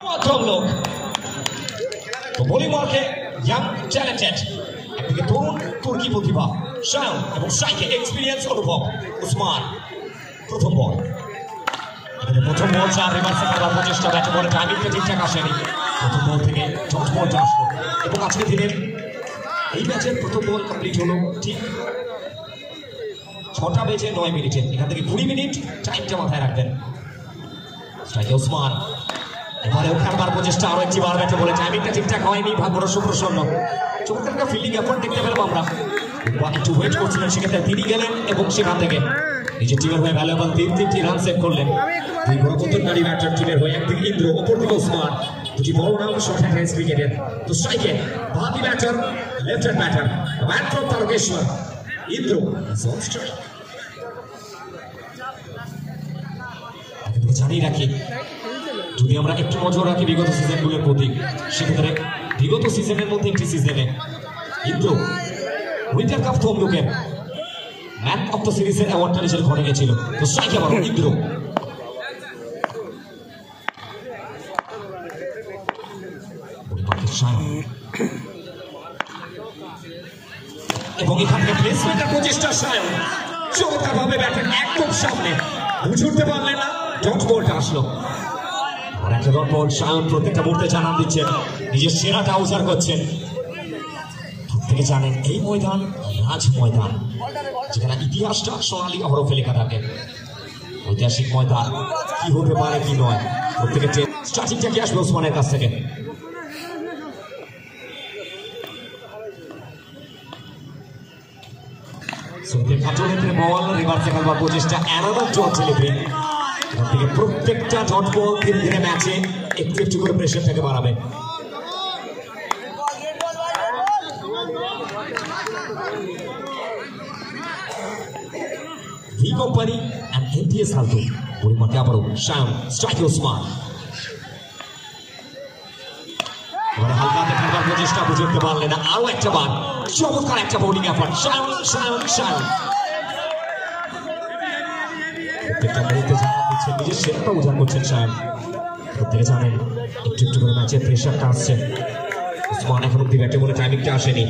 প্রথম লোক তো বোলিং মার্কে ইয়াং ট্যালেন্টেড একদিকে তরুণ তুর্কি প্রতিভা শায়ন এবং সাইকে এক্সপিরিয়েন্স অনুভব উসমান প্রথম বল প্রথম বল চার রিভার্সে করার প্রচেষ্টা ব্যাটে বলে টাইমিংটা ঠিকঠাক আসেনি প্রথম বল থেকে জর্জ বলটা আসলো এবং আজকে দিনের এই ম্যাচের প্রথম বল কমপ্লিট হলো ঠিক 6টা বেজে 9 মিনিটে এখান থেকে 20 মিনিট টাইমটা মাথায় রাখবেন স্ট্রাইকে উসমান এবারে খেলবার প্রচেষ্টা আরো একটি বার ব্যাটে বলে টাইমিংটা ঠিকঠাক হয়নি ভাগ্যটা সুপ্রসন্ন চমৎকার একটা ফিল্ডিং এফোর্ট দেখতে পেলাম আমরা একটু ওয়েট করছিলেন সেক্ষেত্রে তিনি গেলেন এবং সেখান থেকে নিজের টিমের হয়ে ভ্যালুয়েবল 3টি রান সেভ করলেন দুই গণতন্ত্রকারী ব্যাটার টিমের হয়ে একদিকে ইন্দ্র অপর দিকে উসমান দুটি বড় নাম শর্ট হ্যান্ড ক্রিকেটের তো স্ট্রাইকে বাকি batter left hand batter man from Tarakeswar Indra on strike জানিয়ে রাখি যদি আমরা একটু নজর রাখি বিগত সিজনগুলোর প্রতি সেক্ষেত্রে বিগত সিজনের মধ্যে একটি সিজনে ইন্দ্র উইন্টার কাপ তমলুকের ম্যান অফ দ্য সিরিজের অ্যাওয়ার্ডটা নিজের ঘরে গেছিল তো স্ট্রাইক আবার ইন্দ্র এবং এখান থেকে প্লেসমেন্টের প্রচেষ্টা শায়ন চমৎকার ভাবে ব্যাটের একদম সামনে বুঝে উঠতে পারলেন না ডট বলটা আসলো আর একটা ডট বল শায়ন প্রত্যেকটা মুহূর্তে জানান দিচ্ছেন নিজের সেরাটা উজাড় করছেন প্রত্যেকে জানেন এই ময়দান রাজ ময়দান যেখানে ইতিহাসটা সোনালী হরফে লেখা থাকে ঐতিহাসিক ময়দান কি হতে পারে কি নয় প্রত্যেকে স্টার্টিংটা কি আসবে ওসমানের কাছ থেকে প্রচেষ্টা প্রত্যেকটা ডট বল ধীরে ধীরে ম্যাচে একটু একটু করে প্রেশারটাকে বাড়াবে ভি কোম্পানি এন্ড এনটিএস হালতো পরিমাণে আবারও শায়ন স্ট্রাইক ওসমান হালকা দেখাবার প্রচেষ্টা বুঝে উঠতে পারলেন না আরো একটা বার চমৎকার একটা বোলিং এফর্ট শায়ন শায়ন শায়ন প্রত্যেকটা মুহূর্তে জানা দিচ্ছেন নিজের সেরাটা উজাড় করছেন শায়ন প্রত্যেকে জানেন একটু একটু করে ম্যাচের প্রেশারটা আসছে উসমান এখন অব্দি ব্যাটে বলে টাইমিংটা আসেনি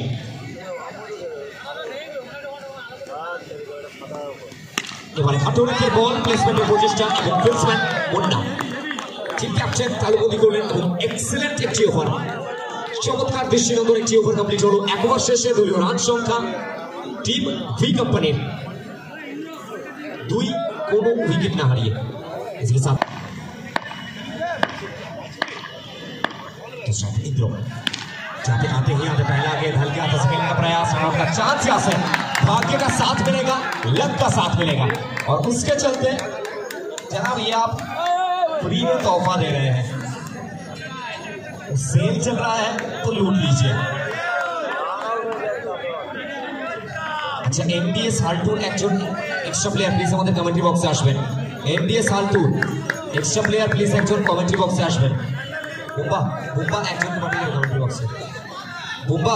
এবারে হাটুরের বল প্লেসমেন্টের প্রচেষ্টা এবং ফিল্ডসম্যান মুন্না টিম ক্যাপ্টেন তালুবন্দি করলেন এবং এক্সেলেন্ট একটি ওভার চমৎকার দৃষ্টিনন্দন একটি ওভার কমপ্লিট হলো এক ওভার শেষে দলীয় রান সংখ্যা টিম ভি কোম্পানির 2 কোনো উইকেট না হারিয়ে इसके साथ इंद्र जाते आते ही आते पहला गेंद हल्के हाथ से खेलने का प्रयास रन आउट का चांस यहाँ से भाग्य का साथ मिलेगा लक का साथ मिलेगा और उसके चलते जनाब ये आप फ्री में तोहफा दे रहे हैं सेल चल रहा है तो लूट लीजिए अच्छा एमडीएस हाल्टूर একজন এক্সট্রা প্লেয়ার প্লিজ আমাদের কমেন্ট্রি বক্সে আসবেন এমডিএস হাল্টুর এক্সট্রা প্লেয়ার প্লিজ একজন কমেন্ট্রি বক্সে আসবেন বুম্বা বুম্বা একজন কমেন্ট্রি বক্সে বুম্বা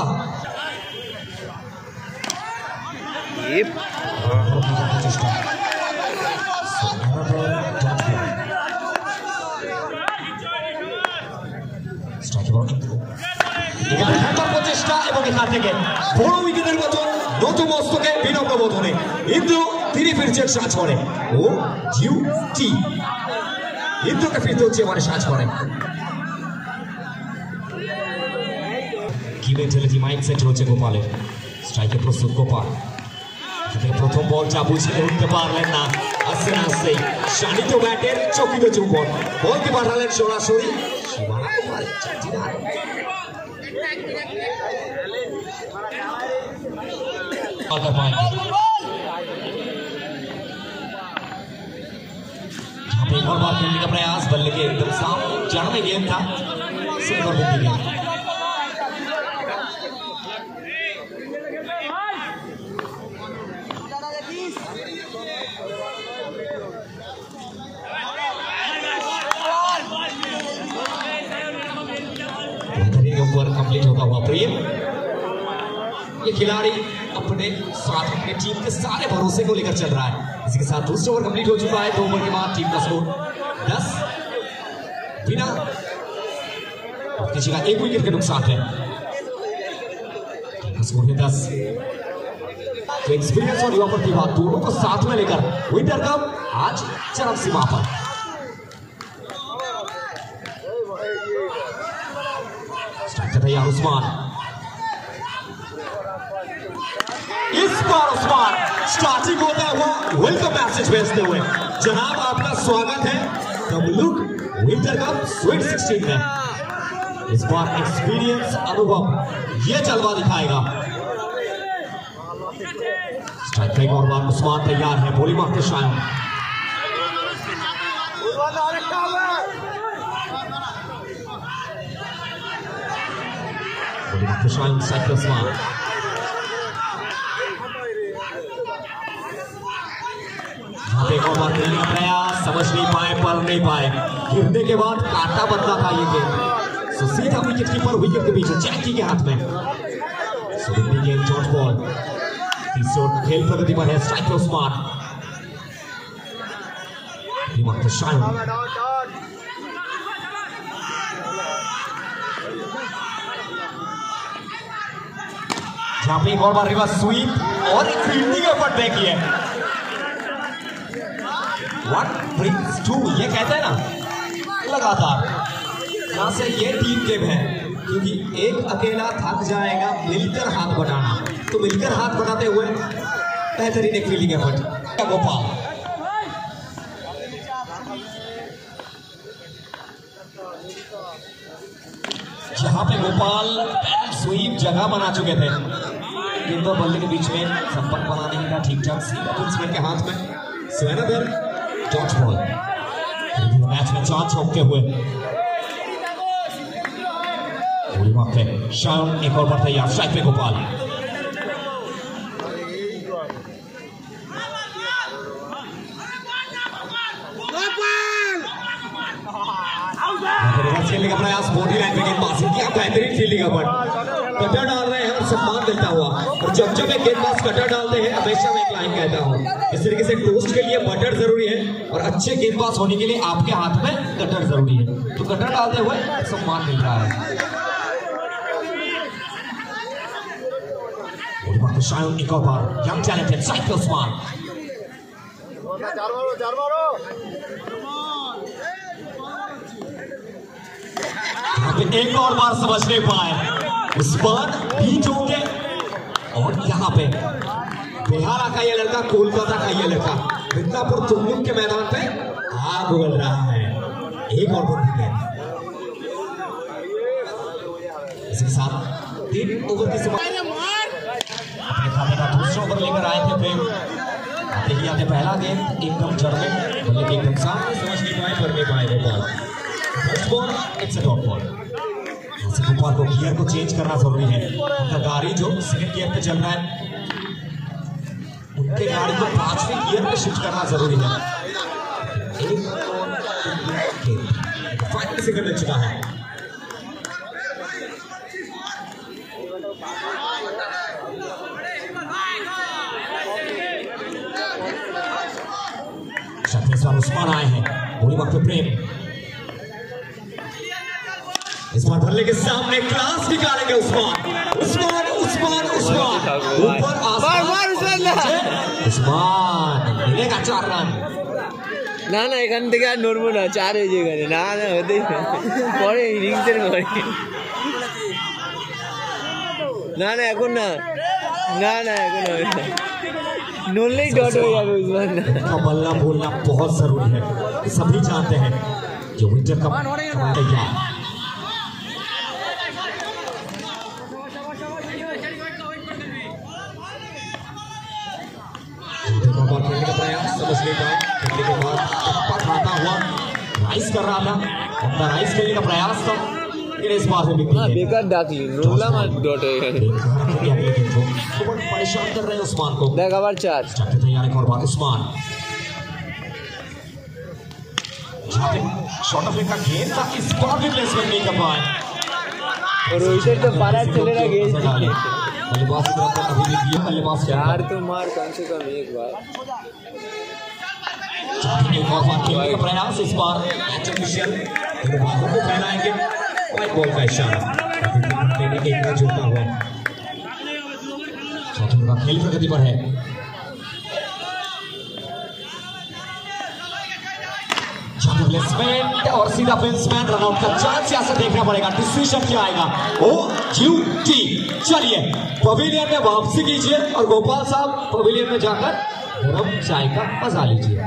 প্রচেষ্টা এবং এখান থেকে বড় উইকেটের মতন নতুন মস্তকে বিনম্র বোধনে ইন্দ্র তিনি ফিরছেন সাজ করে ও জিউ টি ইন্দ্রকে ফিরতে হচ্ছে এবারে সাজ করে কি মেন্টালিটি মাইন্ডসেট হচ্ছে গোপালের স্ট্রাইকে প্রস্তুত গোপাল প্রথম বল চাবু ছেড়ে উঠতে পারলেন না আস্তে না আস্তেই শানিত ব্যাটের চকিত চুম্বন বলকে পাঠালেন সরাসরি एक और बार खेलने का प्रयास बल्ले के एकदम सामने जड़ में गेंद था सिल्वर बुक गेंद कंप्लीट होता हुआ प्रेम ये खिलाड़ी अपने साथ अपने टीम के सारे भरोसे को लेकर चल रहा है इसी के साथ दूसरा ओवर कंप्लीट हो चुका है 2 ओवर के बाद टीम का स्कोर 10 बिना किसी का 1 विकेट के नुकसान है। स्कोर है 10। तो एक्सपीरियंस और युवा प्रतिभा दोनों को साथ में लेकर विंटर कप आज चरम सीमा पर। स्ट्राइक तैयार उस्मान, इस बार उस्मान स्टार्टिंग होता हुआ वेलकम मैसेज भेजते हुए, जनाब आपका स्वागत है तमलुक विंटर कप स्वीट 16 में। इस बार एक्सपीरियंस अनुभव ये जलवा दिखाएगा। स्ट्राइक एक और बार उस्मान तैयार है, बोली मारते शायद बोली मारते शायद स्ट्राइक उस्मान। एक और बार खेलने का प्रयास, समझ नहीं पाए, पर नहीं पाए, गिरने के बाद काटा बदला था ये गेम। सो सीधा विकेट कीपर विकेट के पीछे जैकी के हाथ में। सो गेम जॉर्ज बॉल, तीसरा खेल प्रगति पर है। स्ट्राइक उस्मान, दिमाग शायद जहां पे एक और बार रिवर्स स्वीप और एक फील्डिंग एफर्ट देखी है। 1 brings 2 ये कहते हैं ना लगातार। यहां से ये टीम गेम है, क्योंकि एक अकेला थक जाएगा, मिलकर हाथ बढ़ाना। तो मिलकर हाथ बढ़ाते हुए बेहतरीन एक फील्डिंग एफर्ट। गोपाल, जहां पे गोपाल स्वीप जगह बना चुके थे, गेंद और बल्ले के बीच में संपर्क बनाने का ठीक ठाक सीधा बैट्समैन के हाथ में। स्वेनाबर जॉर्ज बॉल मैच में चार छोड़ते हुए पूरी वक्त है। शायद एक और बार तैयार, स्ट्राइक पे गोपाल, खेलने का प्रयास, बॉडी लाइन पे गेंदबाज किया, बेहतरीन फील्डिंग कटर डाल रहे हैं और सम्मान मिलता हुआ। और जब जब एक गेंदबाज कटर डालते हैं, हमेशा मैं एक लाइन कहता हूँ, इस तरीके से टोस्ट के लिए बटर जरूरी है और अच्छे गेंदबाज होने के लिए आपके हाथ में कटर जरूरी है। तो कटर डालते हुए सम्मान मिल रहा है। शायद एक और बार यंग टैलेंटेड साइकिल उस्मान, एक और बार समझ नहीं पाए उस्मान बीच होंगे। और यहाँ पे बिहार का ये लड़का, कोलकाता का ये लड़का, मिदनापुर तुमलुक के मैदान पे आग उगल रहा है। एक और बंदी है, इसके साथ 3 ओवर की समाप्ति। अपने खाते का दूसरा ओवर लेकर आए थे प्रेम। आते ही आते पहला गेंद एकदम जड़ में, मतलब एकदम सामने, समझ नहीं पाए, पर नहीं पाए वो ball. First ball it's a dot ball. Gopal को गियर को चेंज करना जरूरी है। उनका गाड़ी जो सेकंड गियर पे चल रहा है, उनके गाड़ी को 5वें गियर पे शिफ्ट करना जरूरी है। 5 सेकंड लग चुका है। उस्मान आए हैं, पूरी वक्त प्रेम, इस बार भरले के सामने क्लास निकालेंगे उस्मान। उस्मान उस्मान उस्मान ऊपर उस्मान मिलेगा 4 रन। ना ना এখান থেকে আর নড়বো না, 4 হয়ে যাবে। না না হতে পরে ইনিংসের পরে, না না এখন না, না না এখন হবে না, नॉलेज डॉट हो जाएगा उस्मान। बल्ला बोलना बहुत जरूरी है, सभी जानते हैं जो विंटर कप तैयार। खेलने का प्रयास, समझ नहीं पाए, खेलने के बाद खाता हुआ राइस कर रहा था, उनका राइस खेलने का प्रयास था, इस बार से बेकार डाकली रोला मार डॉट है। परेशान कर रहे हैं उस्मान को। देख आवर 4 तैयार एक और बार उस्मान, शॉट ऑफ का गेंद था, इस बार भी प्लेसमेंट नहीं कर पाए। और रोहित तो 12 चलेगा गेंद, बल्लेबाज की तरफ कभी भी दिया, बल्लेबाज 4 तो मार कम से कम एक बार। एक और बार खेलने का प्रयास, इस बार ऑफिशियल को फैलाएंगे वाइड बॉल का इशारा एक रन जुड़ता हुआ चौथे का खेल प्रगति पर है। प्लेसमेंट और सीधा फेंसमैन रनआउट का चांस यहां से देखना पड़ेगा। डिसीजन क्या आएगा? ओ ड्यूटी। चलिए पवेलियन में वापसी कीजिए और गोपाल साहब पवेलियन में जाकर गरम चाय का मजा लीजिए।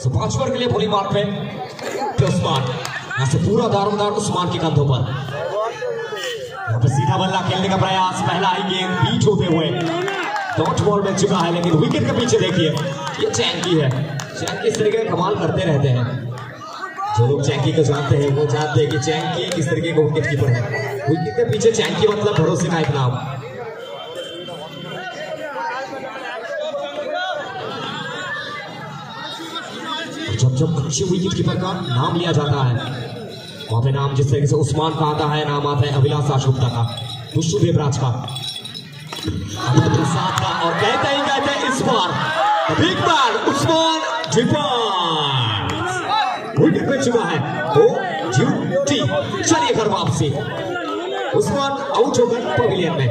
5 ओवर के लिए बोली मार्क पे उस्मान, यहां से पूरा दारोमदार उस्मान के कंधों पर। यहां पे सीधा बल्ला खेलने का प्रयास, पहला ही गेंद बीट होते हुए डॉट बॉल में चुका है, लेकिन विकेट के पीछे देखिए ये चैंकी है। चैंकी इस तरीके का कमाल करते रहते हैं। जो लोग चैंकी को जानते हैं वो जानते हैं कि चैंकी किस तरीके का विकेट कीपर है। विकेट के पीछे चैंकी मतलब भरोसे का एक नाम। जब अच्छे विकेट कीपर का नाम लिया जाता है वहां पे नाम जिस तरीके से उस्मान का आता है, नाम आता है अभिलाष दासगुप्ता का, विष्णु देवराज का, और कहते ही कहते इस बार बिग मैन उस्मान विकेट पे चुका है। तो ड्यूटी। चलिए घर वापसी। उस्मान आउट होकर पवेलियन में।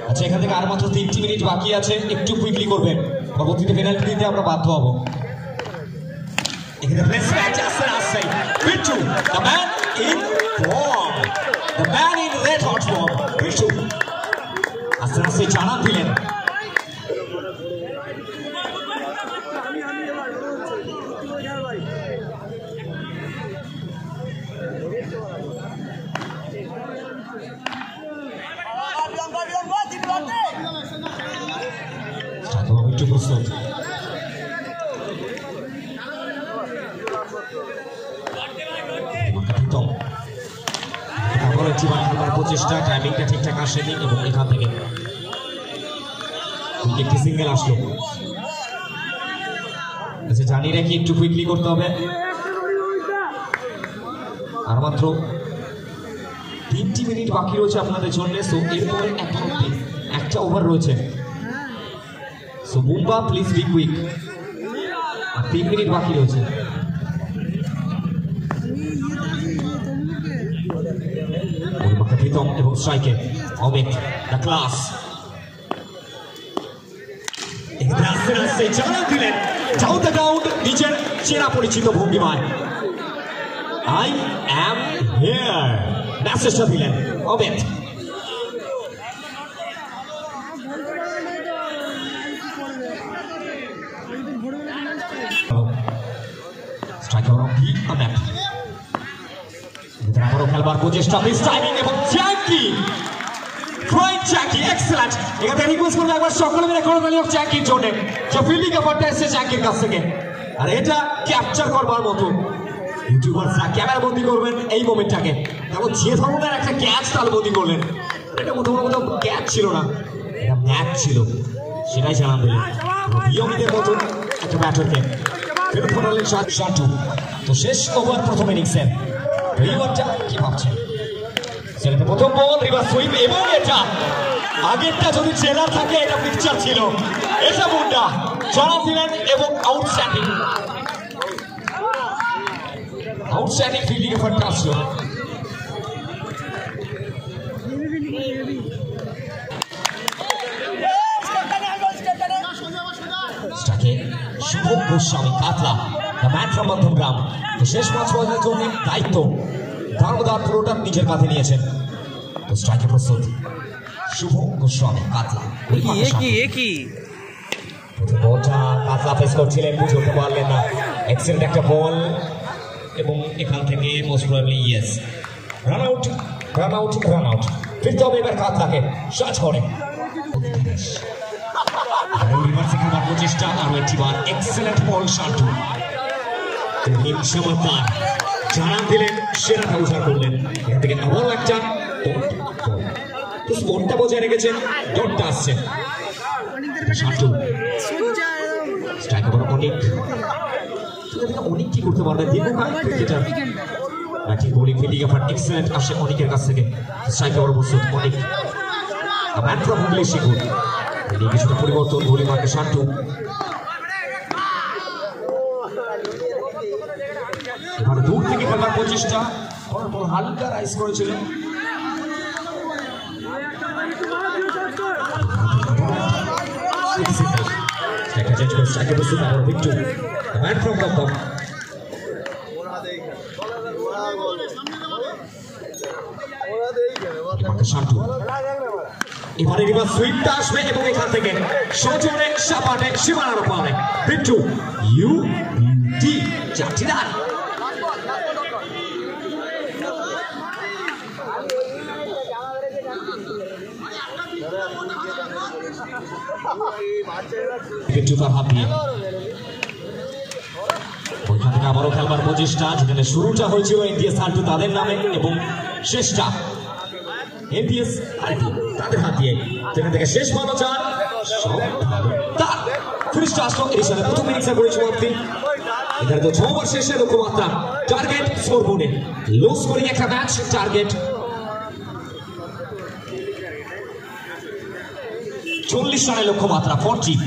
আচ্ছা, এখান থেকে আর মাত্র 3টি মিনিট বাকি আছে, একটু কুইকলি করবেন, পরবর্তীতে পেনাল্টি দিতে আমরা বাধ্য হব। এখানে প্লেসমেন্ট আসছে আসছে Bittu, the man in form, the man in red hot form. Bittu আস্তে আস্তে জানান দিলেন। প্রচেষ্টা টাইমিংটা ঠিকঠাক আসেনি এবং এখান থেকে একটি সিঙ্গেল আসলো। আচ্ছা, জানি রাখি একটু কুইকলি করতে হবে, আর মাত্র 3টি মিনিট বাকি রয়েছে আপনাদের জন্য। সো এরপরে একটা ওভার রয়েছে। So Bumba please be quick. আর 3 মিনিট বাকি রয়েছে। প্রীতম এবং স্ট্রাইকে অমিত দ্য ক্লাস। আস্তে আস্তে জানা দিলেন ডাউন দ্য গ্রাউন্ড নিজের চেনা পরিচিত ভঙ্গিমায়। আই অ্যাম হিয়ার মেসেজটা দিলেন অমিত। স্ট্রাইকার অফ অমিত আবারও খেলবার প্রচেষ্টা, মিস টাইমিং এবং চ্যাঙ্কি ফ্রাইড চ্যাঙ্কি এক্সেলেন্ট। এখান থেকে রিকোয়েস্ট করবো একবার সকলে মিলে করতালি হোক চ্যাঙ্কির জন্য, যে ফিল্ডিং ব্যাপারটা এসেছে চ্যাঙ্কির কাছ থেকে। আর এটা ক্যাপচার করবার মতো, ইউটিউবাররা ক্যামেরা বন্দি করবেন এই মোমেন্টটাকে। তারপর যে ধরনের একটা ক্যাচ তালবন্দি করলেন, এটা মোটামুটি ক্যাচ ছিল না, এটা ম্যাচ ছিল, সেটাই জানান দিলেন নিয়মিতের মতো একটা ব্যাটারকে ফেরত পাঠালেন শান্টু। তো শেষ ওভার প্রথম ইনিংসের রিভারটা কি ভাবছেন? সেটা প্রথম বল রিভার সুইপ, এবং এটা আগেরটা যদি ট্রেলার থাকে এটা পিকচার ছিল। এটা মুন্ডা জানা দিলেন এবং আউটস্ট্যান্ডিং ফিল্ডিং এফার্টটা আসলো। শুভ গোস্বামী কাতলা, দ্য ম্যান ফ্রম মধ্যমগ্রাম। তো শেষ 5 বলের জন্য দায়িত্ব দারোমদার পুরোটা নিজের কাঁধে নিয়েছেন। তো স্ট্রাইকে প্রস্তুত শুভ গোস্বামী কাতলা। প্রথম বলটা কাতলা ফেস করছিলেন, বুঝে উঠতে পারলেন না। এক্সেলেন্ট একটা বল এবং এখান থেকে most probably yes run out. ফিরতে হবে এবার কাতলাকে সাজ করে। প্রচেষ্টা আরো একটিবার এক্সেলেন্ট বল শান্টু। চমৎকার জানান দিলেন, সেরাটা উদ্ধার করলেন। এখান থেকে আবারও একটা স্পটটা বজায় রেখেছেন, ডটটা আসছে শান্টু। স্ট্রাইক আবার অনেক কি করতে পারবে দীর্ঘকাল cricketer. Batting bowling fielding effort excellent আসে অনেকের কাছ থেকে। স্ট্রাইক আবার প্রস্তুত অনেক, ম্যান ফ্রম হুগলি শিখুন। কিছুটা পরিবর্তন, বোলিং মার্কে শান্টু। এবারে দূর থেকে খেলার প্রচেষ্টা, হালকা রাইজ করেছিল। এবারে রিভার্স সুইপটা আসবে এবং এখান থেকে সজোরে সাপাটে সীমানার ওপারে বিট্টু ইউটি 4টি রান। বিট্টু তার হাত দিয়ে ওইখান থেকে আবারও খেলবার প্রচেষ্টা, যেখানে শুরুটা হয়েছিল এনটিএস হাল্টু তাদের নামে এবং শেষটা এনটিএস হাল্টু তাদের হাত দিয়ে, যেখান থেকে শেষ ভালো চান সব ভালো তার ফিনিশটা আসলো। এর সাথে প্রথম ইনিংসে পড়েছে সমাপ্তি। এখানে তো 6 ওভার শেষে লক্ষ্যমাত্রা টার্গেট স্কোর বোর্ডে লো স্কোরিং একটা ম্যাচ। টার্গেট 40 রানের লক্ষ্যমাত্রা 40।